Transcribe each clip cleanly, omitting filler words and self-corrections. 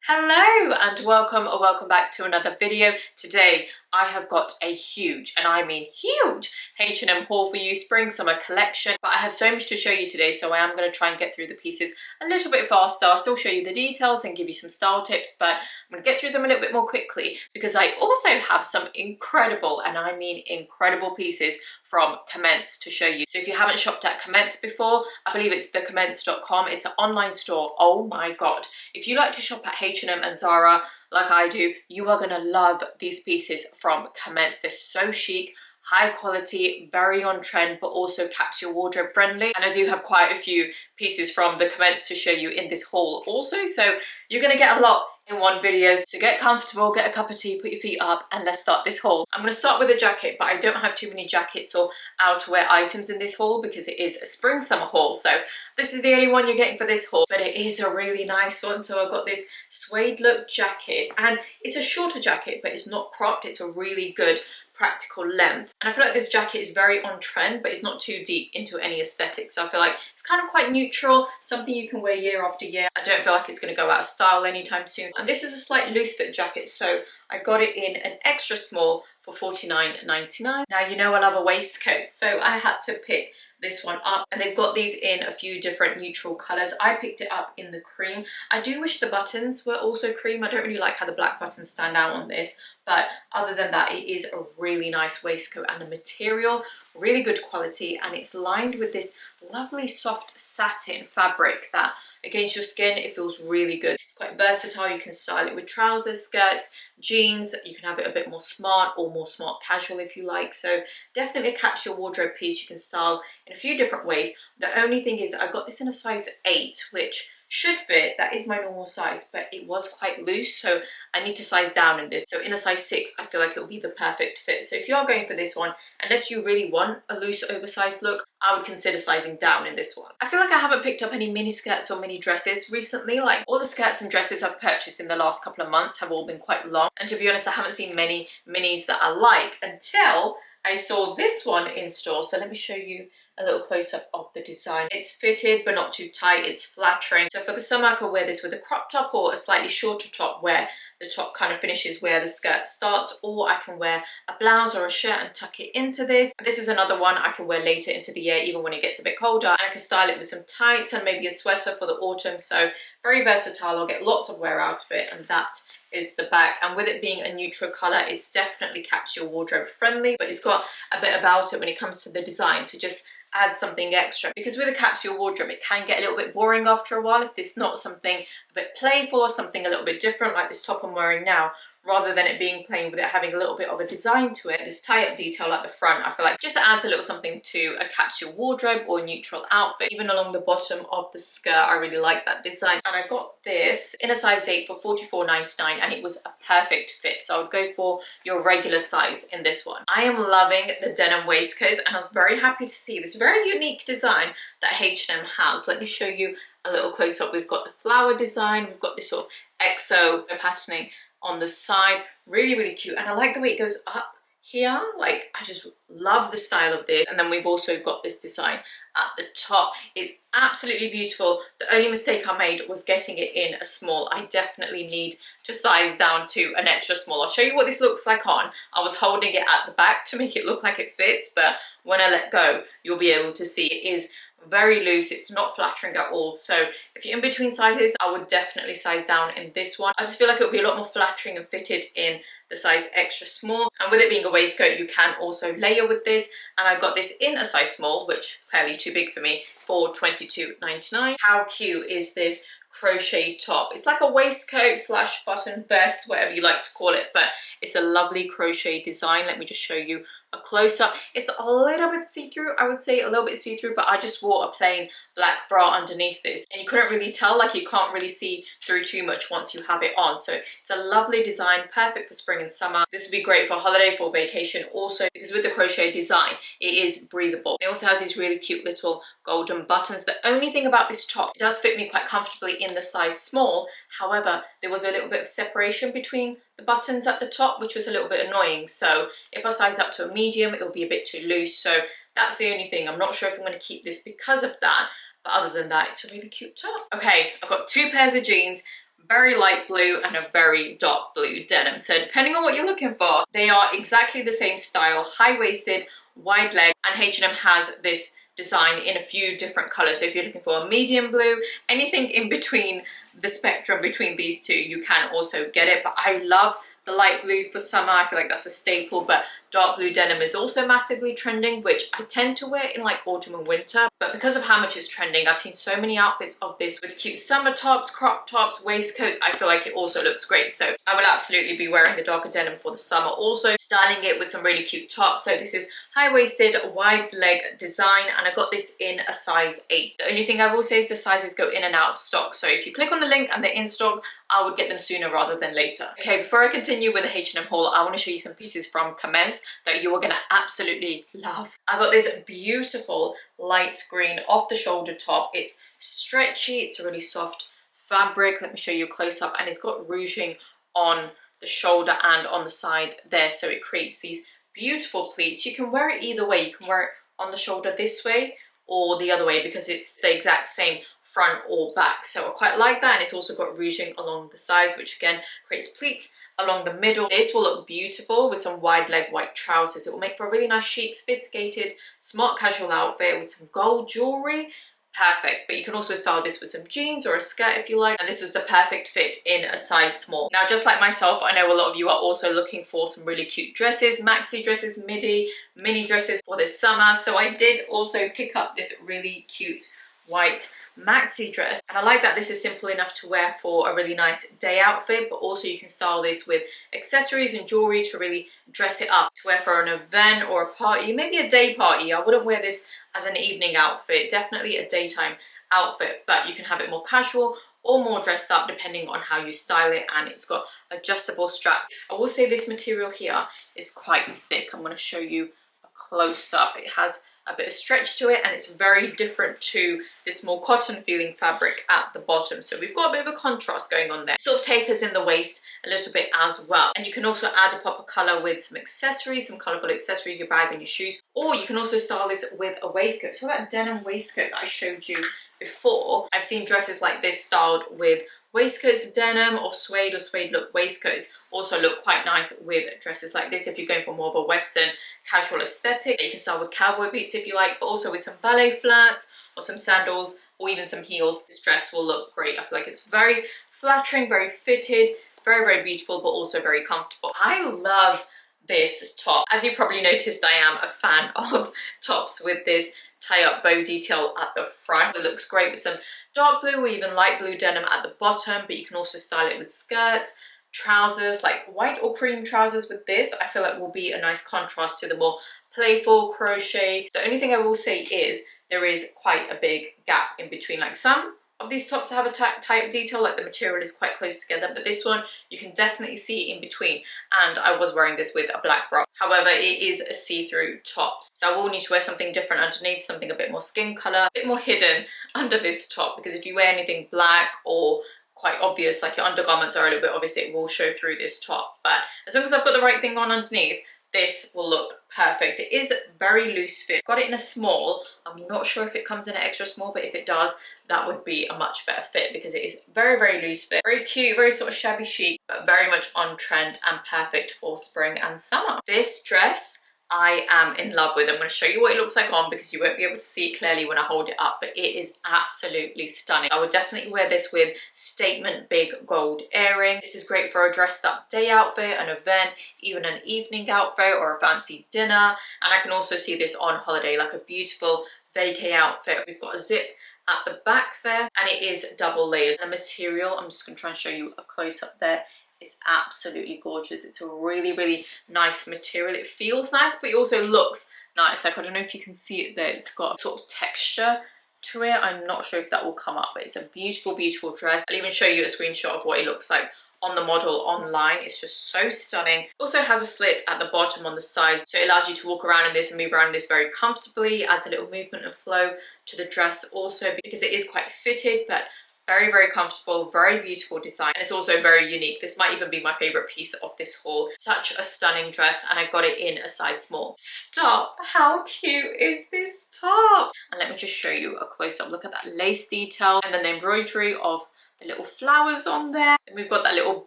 Hello and welcome or welcome back to another video. Today I have got a huge, and I mean huge, H&M haul for you, spring summer collection. But I have so much to show you today, so I am going to try and get through the pieces a little bit faster. I'll still show you the details and give you some style tips, but I'm going to get through them a little bit more quickly because I also have some incredible, and I mean incredible pieces from Commence to show you. So if you haven't shopped at Commence before, I believe it's thecommence.com. It's an online store. Oh my god. If you like to shop at H&M and Zara like I do, you are going to love these pieces from Commence. They're so chic, high quality, very on trend, but also capsule wardrobe friendly. And I do have quite a few pieces from the Commence to show you in this haul also, so you're going to get a lot in one video. So get comfortable, get a cup of tea, put your feet up, and let's start this haul. I'm going to start with a jacket, but I don't have too many jackets or outerwear items in this haul because it is a spring summer haul. So this is the only one you're getting for this haul, but it is a really nice one. So I've got this suede look jacket, and it's a shorter jacket, but it's not cropped. It's a really good practical length, and I feel like this jacket is very on trend, but it's not too deep into any aesthetic, so I feel like it's kind of quite neutral, something you can wear year after year. I don't feel like it's going to go out of style anytime soon. And this is a slight loose fit jacket, so I got it in an extra small for $49.99. Now you know I love a waistcoat, so I had to pick this one up, and they've got these in a few different neutral colors. I picked it up in the cream. I do wish the buttons were also cream. I don't really like how the black buttons stand out on this, but other than that, it is a really nice waistcoat, and the material really good quality, and it's lined with this lovely soft satin fabric that against your skin it feels really good. It's quite versatile. You can style it with trousers, skirts, jeans. You can have it a bit more smart or more smart casual if you like. So definitely a capsule wardrobe piece you can style in a few different ways. The only thing is I got this in a size 8, which should fit. That is my normal size, but it was quite loose, so I need to size down in this. So in a size 6, I feel like it'll be the perfect fit. So if you are going for this one, unless you really want a loose oversized look, I would consider sizing down in this one. I feel like I haven't picked up any mini skirts or mini dresses recently. Like all the skirts and dresses I've purchased in the last couple of months have all been quite long, and to be honest, I haven't seen many minis that I like until I saw this one in store. So let me show you a little close-up of the design. It's fitted but not too tight, it's flattering. So for the summer I could wear this with a crop top or a slightly shorter top where the top kind of finishes where the skirt starts, or I can wear a blouse or a shirt and tuck it into this. And this is another one I can wear later into the year, even when it gets a bit colder, and I can style it with some tights and maybe a sweater for the autumn. So very versatile. I'll get lots of wear out of it, and that is the back. And with it being a neutral color, it's definitely capsule wardrobe friendly, but it's got a bit about it when it comes to the design to just add something extra, because with a capsule wardrobe it can get a little bit boring after a while if there's not something a bit playful or something a little bit different, like this top I'm wearing now. Rather than it being plain with it having a little bit of a design to it, this tie-up detail at the front, I feel like just adds a little something to a capsule wardrobe or neutral outfit. Even along the bottom of the skirt, I really like that design. And I got this in a size 8 for $44.99, and it was a perfect fit. So I would go for your regular size in this one. I am loving the denim waistcoats, and I was very happy to see this very unique design that H&M has. Let me show you a little close-up. We've got the flower design, we've got this sort of exo patterning on the side, really cute, and I like the way it goes up here. Like I just love the style of this. And then we've also got this design at the top. It's absolutely beautiful. The only mistake I made was getting it in a small. I definitely need to size down to an extra small. I'll show you what this looks like on. I was holding it at the back to make it look like it fits, but when I let go you'll be able to see it is very loose. It's not flattering at all. So if you're in between sizes, I would definitely size down in this one. I just feel like it would be a lot more flattering and fitted in the size extra small. And with it being a waistcoat, you can also layer with this, and I got this in a size small, which fairly too big for me, for $22.99. How cute is this crochet top? It's like a waistcoat slash button vest, whatever you like to call it, but it's a lovely crochet design. Let me just show you a close-up. It's a little bit see-through, I would say a little bit see-through, but I just wore a plain black bra underneath this, and you couldn't really tell, like you can't really see through too much once you have it on. So it's a lovely design, perfect for spring and summer. This would be great for holiday, for vacation also, because with the crochet design it is breathable. It also has these really cute little golden buttons. The only thing about this top, it does fit me quite comfortably in the size small. However, there was a little bit of separation between the buttons at the top, which was a little bit annoying. So if I size up to a medium, it'll be a bit too loose. So that's the only thing. I'm not sure if I'm going to keep this because of that, but other than that, it's a really cute top. Okay, I've got 2 pairs of jeans. very light blue and a very dark blue denim. So depending on what you're looking for, they are exactly the same style, high-waisted, wide leg, and H&M has this design in a few different colors. So if you're looking for a medium blue, anything in between the spectrum between these two, you can also get it. But I love the light blue for summer. I feel like that's a staple, but dark blue denim is also massively trending, which I tend to wear in like autumn and winter. But because of how much it's trending, I've seen so many outfits of this with cute summer tops, crop tops, waistcoats. I feel like it also looks great. So I will absolutely be wearing the darker denim for the summer. Also styling it with some really cute tops. So this is high-waisted, wide leg design, and I got this in a size 8. The only thing I will say is the sizes go in and out of stock. So if you click on the link and they're in stock, I would get them sooner rather than later. Okay, before I continue with the H&M haul, I want to show you some pieces from Commense that you are going to absolutely love. I got this beautiful light green off the shoulder top. It's stretchy, it's a really soft fabric. Let me show you a close up, and it's got ruching on the shoulder and on the side there, so it creates these beautiful pleats. You can wear it either way. You can wear it on the shoulder this way or the other way because it's the exact same front or back. So I quite like that, and it's also got ruching along the sides, which again creates pleats along the middle. This will look beautiful with some wide leg white trousers. It will make for a really nice, chic, sophisticated, smart casual outfit with some gold jewelry. Perfect. But you can also style this with some jeans or a skirt if you like, and this was the perfect fit in a size small. Now, just like myself, I know a lot of you are also looking for some really cute dresses, maxi dresses, mini dresses for this summer. So I did also pick up this really cute white maxi dress, and I like that this is simple enough to wear for a really nice day outfit, but also you can style this with accessories and jewelry to really dress it up to wear for an event or a party, maybe a day party. I wouldn't wear this as an evening outfit, definitely a daytime outfit, but you can have it more casual or more dressed up depending on how you style it, and it's got adjustable straps. I will say this material here is quite thick. I'm going to show you a close up. It has a bit of stretch to it, and it's very different to this more cotton feeling fabric at the bottom. So we've got a bit of a contrast going on there. Sort of tapers in the waist a little bit as well. And you can also add a pop of colour with some accessories, some colourful accessories, your bag and your shoes. Or you can also style this with a waistcoat. So that denim waistcoat that I showed you before, I've seen dresses like this styled with waistcoats of denim or suede look waistcoats also look quite nice with dresses like this if you're going for more of a western casual aesthetic. You can style with cowboy boots if you like, but also with some ballet flats or some sandals or even some heels. This dress will look great. I feel like it's very flattering, very fitted, very, very beautiful, but also very comfortable. I love this top. As you probably noticed, I am a fan of tops with this tie-up bow detail at the front. It looks great with some dark blue or even light blue denim at the bottom, but you can also style it with skirts, trousers, like white or cream trousers with this. I feel like will be a nice contrast to the more playful crochet. The only thing I will say is there is quite a big gap in between. Like some of these tops have a type detail, like the material is quite close together, but this one you can definitely see in between, and I was wearing this with a black bra. However, it is a see-through top, so I will need to wear something different underneath, something a bit more skin colour, a bit more hidden under this top, because if you wear anything black or quite obvious, like your undergarments are a little bit obvious, it will show through this top. But as long as I've got the right thing on underneath, this will look perfect. It is very loose fit. Got it in a small. I'm not sure if it comes in an extra small, but if it does, that would be a much better fit because it is very, very loose fit. Very cute, very sort of shabby chic, but very much on trend and perfect for spring and summer. This dress I am in love with. I'm going to show you what it looks like on because you won't be able to see it clearly when I hold it up, but it is absolutely stunning. I would definitely wear this with statement big gold earrings. This is great for a dressed up day outfit, an event, even an evening outfit or a fancy dinner. And I can also see this on holiday, like a beautiful vacay outfit. We've got a zip at the back there, and it is double layered. The material, I'm just going to try and show you a close up there. It's absolutely gorgeous. It's a really, really nice material. It feels nice, but it also looks nice. Like, I don't know if you can see it there. It's got a sort of texture to it. I'm not sure if that will come up, but it's a beautiful, beautiful dress. I'll even show you a screenshot of what it looks like on the model online. It's just so stunning. It also has a slit at the bottom on the side, so it allows you to walk around in this and move around in this very comfortably. Adds a little movement and flow to the dress also because it is quite fitted, but very, very comfortable, very beautiful design, and it's also very unique. This might even be my favorite piece of this haul. Such a stunning dress, and I got it in a size small. Stop! How cute is this top? And let me just show you a close-up. Look at that lace detail and then the embroidery of the little flowers on there. And we've got that little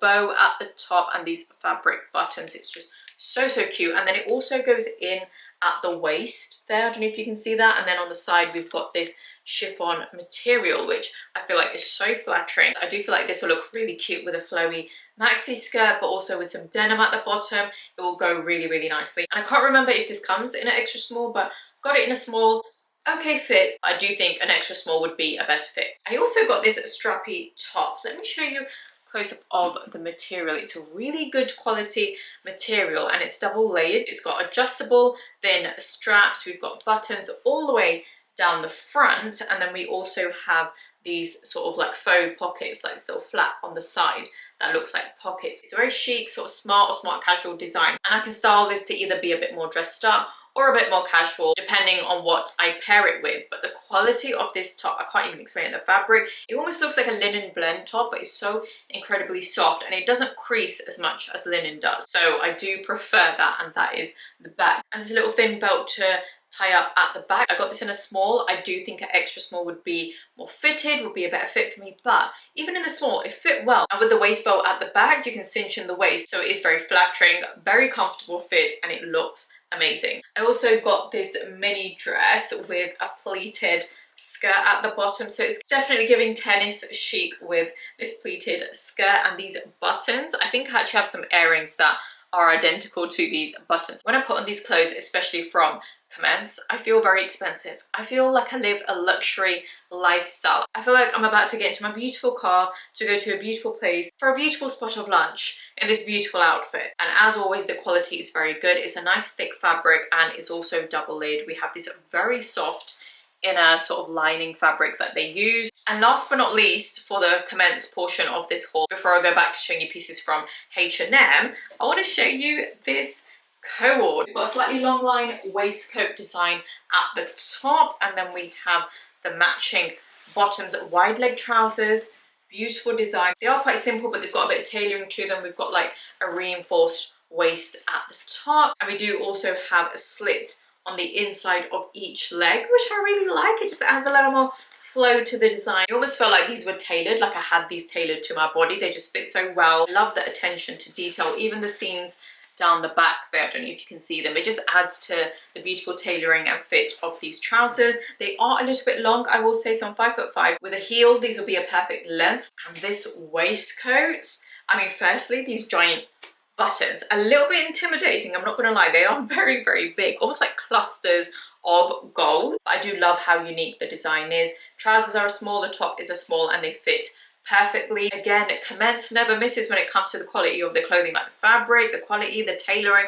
bow at the top and these fabric buttons. It's just so, so cute. And then it also goes in at the waist there. I don't know if you can see that. And then on the side, we've got this chiffon material, which I feel like is so flattering. I do feel like this will look really cute with a flowy maxi skirt, but also with some denim at the bottom. It will go really, really nicely. And I can't remember if this comes in an extra small, but got it in a small. Okay fit. I do think an extra small would be a better fit. I also got this strappy top. Let me show you a close-up of the material. It's a really good quality material and it's double layered. It's got adjustable thin straps. We've got buttons all the way down the front, and then we also have these sort of like faux pockets, like sort of flat on the side that looks like pockets. It's a very chic, sort of smart or smart casual design, and I can style this to either be a bit more dressed up or a bit more casual depending on what I pair it with. But the quality of this top, I can't even explain it. The fabric, it almost looks like a linen blend top, but it's so incredibly soft and it doesn't crease as much as linen does, so I do prefer that, and that is the back. And there's a little thin belt to tie up at the back. I got this in a small. I do think an extra small would be more fitted, would be a better fit for me, but even in the small, it fit well. And with the waist belt at the back, you can cinch in the waist, so it is very flattering, very comfortable fit, and it looks amazing. I also got this mini dress with a pleated skirt at the bottom, so it's definitely giving tennis chic with this pleated skirt and these buttons. I think I actually have some earrings that are identical to these buttons. When I put on these clothes, especially from Commence, I feel very expensive. I feel like I live a luxury lifestyle. I feel like I'm about to get into my beautiful car to go to a beautiful place for a beautiful spot of lunch in this beautiful outfit. And as always, the quality is very good. It's a nice thick fabric and it's also double layered. We have this very soft inner sort of lining fabric that they use. And last but not least, for the Commence portion of this haul, before I go back to showing you pieces from H&M, I want to show you this cohort. We've got a slightly long line waistcoat design at the top, and then we have the matching bottoms, wide leg trousers, beautiful design. They are quite simple, but they've got a bit of tailoring to them. We've got like a reinforced waist at the top, and we do also have a slit on the inside of each leg, which I really like. It just adds a little more flow to the design. I almost felt like these were tailored, like I had these tailored to my body. They just fit so well. I love the attention to detail, even the seams down the back there. I don't know if you can see them. It just adds to the beautiful tailoring and fit of these trousers. They are a little bit long, I will say, so I'm 5'5". With a heel, these will be a perfect length. And this waistcoat, I mean, firstly, these giant buttons, a little bit intimidating, I'm not gonna lie. They are very, very big, almost like clusters of gold. But I do love how unique the design is. Trousers are a small, the top is a small, and they fit perfectly. Again, Commence never misses when it comes to the quality of the clothing, like the fabric, the quality, the tailoring,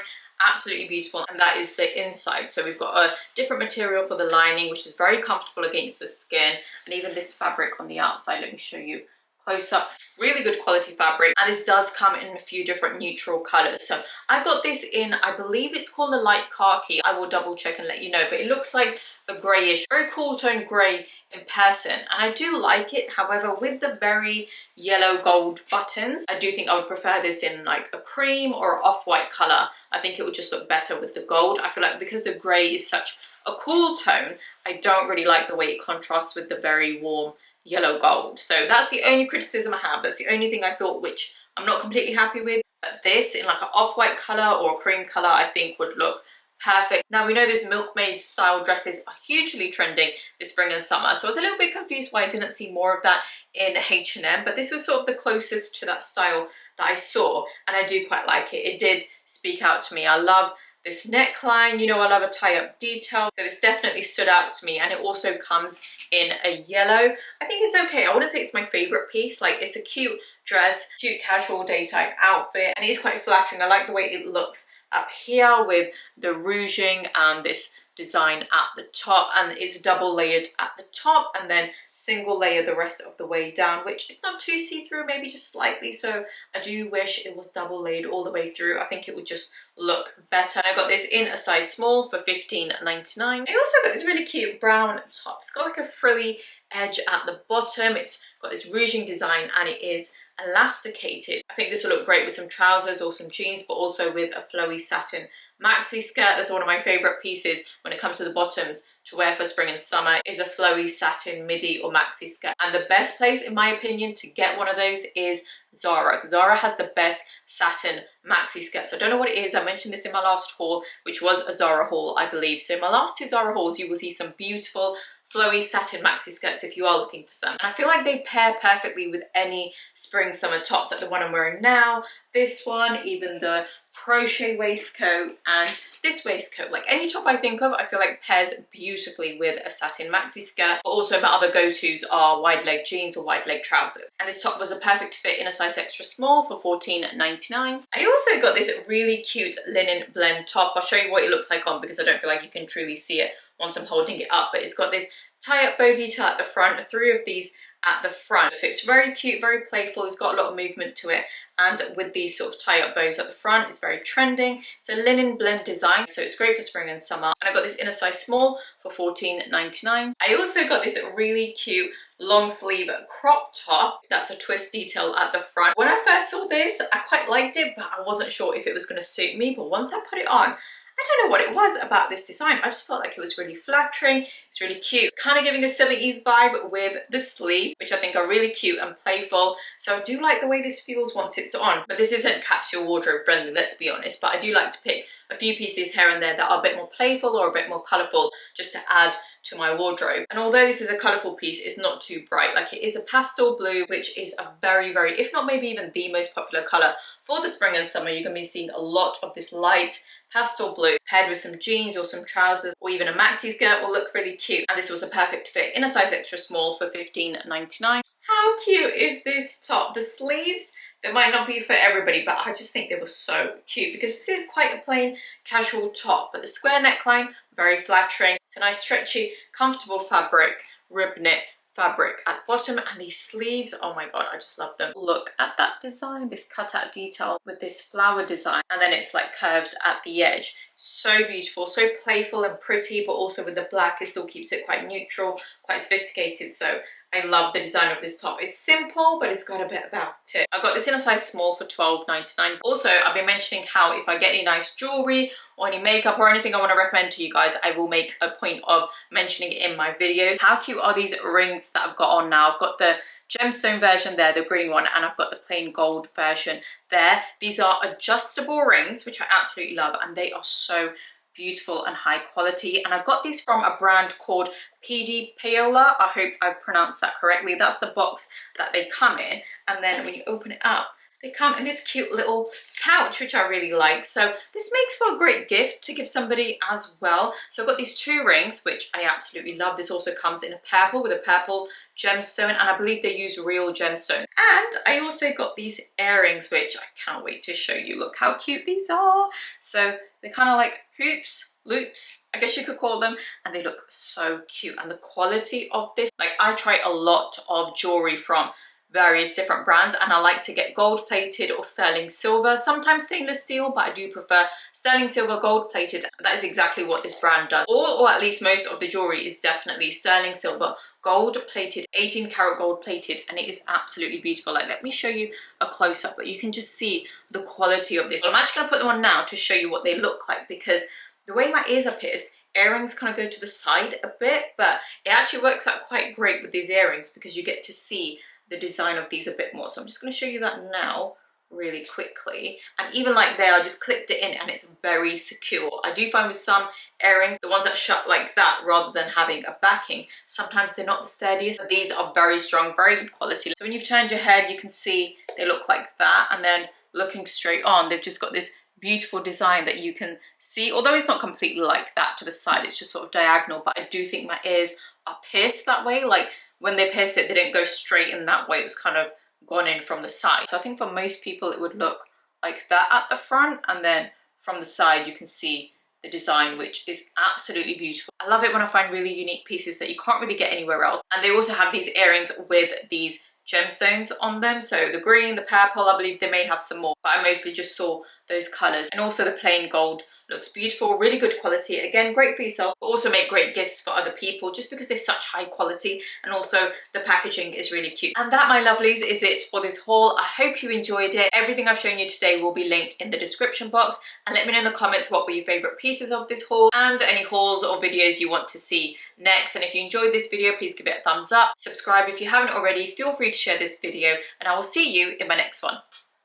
absolutely beautiful. And that is the inside. So we've got a different material for the lining, which is very comfortable against the skin, and even this fabric on the outside. Let me show you close up. Really good quality fabric, and this does come in a few different neutral colors. So I got this in, I believe it's called the light khaki. I will double check and let you know, but it looks like a grayish, very cool tone gray in person, and I do like it. However, with the very yellow gold buttons, I do think I would prefer this in like a cream or off-white color. I think it would just look better with the gold. I feel like because the gray is such a cool tone, I don't really like the way it contrasts with the very warm yellow gold. So that's the only criticism I have. That's the only thing I thought which I'm not completely happy with. But this in like an off-white color or a cream color, I think would look perfect. Now we know this milkmaid style dresses are hugely trending this spring and summer, so I was a little bit confused why I didn't see more of that in H&M, but this was sort of the closest to that style that I saw, and I do quite like it. It did speak out to me. I love this neckline, you know, I love a tie-up detail, so this definitely stood out to me. And it also comes in a yellow. I think it's okay. I wouldn't say it's my favorite piece. Like, it's a cute dress, cute casual day type outfit, and it is quite flattering. I like the way it looks up here with the rouging and this design at the top, and it's double layered at the top and then single layer the rest of the way down, which is not too see-through, maybe just slightly. So I do wish it was double layered all the way through. I think it would just look better. And I got this in a size small for $15.99. I also got this really cute brown top. It's got like a frilly edge at the bottom. It's got this rouging design, and it is elasticated. I think this will look great with some trousers or some jeans, but also with a flowy satin maxi skirt. That's one of my favorite pieces when it comes to the bottoms to wear for spring and summer, is a flowy satin midi or maxi skirt. And the best place, in my opinion, to get one of those is Zara. Zara has the best satin maxi skirts. I don't know what it is. I mentioned this in my last haul, which was a Zara haul, I believe. So in my last 2 Zara hauls, you will see some beautiful flowy satin maxi skirts if you are looking for some. And I feel like they pair perfectly with any spring summer tops, like the one I'm wearing now, this one, even the crochet waistcoat and this waistcoat. Like any top I think of, I feel like pairs beautifully with a satin maxi skirt. But also my other go-tos are wide leg jeans or wide leg trousers. And this top was a perfect fit in a size extra small for $14.99. I also got this really cute linen blend top. I'll show you what it looks like on because I don't feel like you can truly see it once I'm holding it up, but it's got this tie-up bow detail at the front, 3 of these at the front. So it's very cute, very playful, it's got a lot of movement to it, and with these sort of tie-up bows at the front, it's very trending. It's a linen blend design, so it's great for spring and summer. And I got this in a size small for $14.99. I also got this really cute long sleeve crop top that's a twist detail at the front. When I first saw this, I quite liked it, but I wasn't sure if it was going to suit me. But once I put it on, I don't know what it was about this design. I just felt like it was really flattering. It's really cute. It's kind of giving a 70s vibe with the sleeves, which I think are really cute and playful. So I do like the way this feels once it's on. But this isn't capsule wardrobe friendly, let's be honest. But I do like to pick a few pieces here and there that are a bit more playful or a bit more colourful, just to add to my wardrobe. And although this is a colourful piece, it's not too bright. Like, it is a pastel blue, which is a very, very, if not maybe even the most popular colour for the spring and summer. You're going to be seeing a lot of this light pastel blue paired with some jeans or some trousers or even a maxi skirt will look really cute. And this was a perfect fit in a size extra small for $15.99. How cute is this top? The sleeves, they might not be for everybody, but I just think they were so cute because this is quite a plain casual top, but the square neckline, very flattering. It's a nice stretchy, comfortable fabric, rib knit fabric at the bottom, and these sleeves, oh my god, I just love them. Look at that design, this cutout detail with this flower design, and then it's like curved at the edge. So beautiful, so playful and pretty, but also with the black, it still keeps it quite neutral, quite sophisticated. So I love the design of this top. It's simple, but it's got a bit about it. I got this in a size small for $12.99. Also, I've been mentioning how if I get any nice jewelry or any makeup or anything I want to recommend to you guys, I will make a point of mentioning it in my videos. How cute are these rings that I've got on now? I've got the gemstone version there, the green one, and I've got the plain gold version there. These are adjustable rings, which I absolutely love, and they are so beautiful and high quality. And I got these from a brand called PD Paola. I hope I've pronounced that correctly. That's the box that they come in, and then when you open it up, they come in this cute little pouch, which I really like. So this makes for a great gift to give somebody as well. So I've got these 2 rings, which I absolutely love. This also comes in a purple with a purple gemstone, and I believe they use real gemstone. And I also got these earrings, which I can't wait to show you. Look how cute these are. So they're kind of like hoops, loops, I guess you could call them, and they look so cute. And the quality of this, like, I try a lot of jewelry from various different brands, and I like to get gold plated or sterling silver, sometimes stainless steel, but I do prefer sterling silver gold plated. That is exactly what this brand does. All, or at least most of the jewelry is definitely sterling silver gold plated, 18 karat gold plated, and it is absolutely beautiful. Like, let me show you a close-up, but you can just see the quality of this. I'm actually going to put them on now to show you what they look like, because the way my ears are pierced, earrings kind of go to the side a bit, but it actually works out quite great with these earrings because you get to see the design of these a bit more. So I'm just going to show you that now really quickly. And even like there, I just clipped it in and it's very secure. I do find with some earrings, the ones that shut like that rather than having a backing, sometimes they're not the steadiest, but these are very strong, very good quality. So when you've turned your head, you can see they look like that, and then looking straight on, they've just got this beautiful design that you can see, although it's not completely like that to the side, it's just sort of diagonal. But I do think my ears are pierced that way. Like, when they pierced it, they didn't go straight in that way. It was kind of gone in from the side. So I think for most people, it would look like that at the front. And then from the side, you can see the design, which is absolutely beautiful. I love it when I find really unique pieces that you can't really get anywhere else. And they also have these earrings with these gemstones on them. So the green, the purple, I believe they may have some more, but I mostly just saw those colours. And also the plain gold looks beautiful, really good quality. Again, great for yourself, but also make great gifts for other people just because they're such high quality, and also the packaging is really cute. And that, my lovelies, is it for this haul. I hope you enjoyed it. Everything I've shown you today will be linked in the description box, and let me know in the comments what were your favourite pieces of this haul and any hauls or videos you want to see next. And if you enjoyed this video, please give it a thumbs up, subscribe if you haven't already, feel free to share this video, and I will see you in my next one.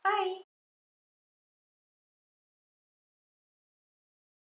Bye!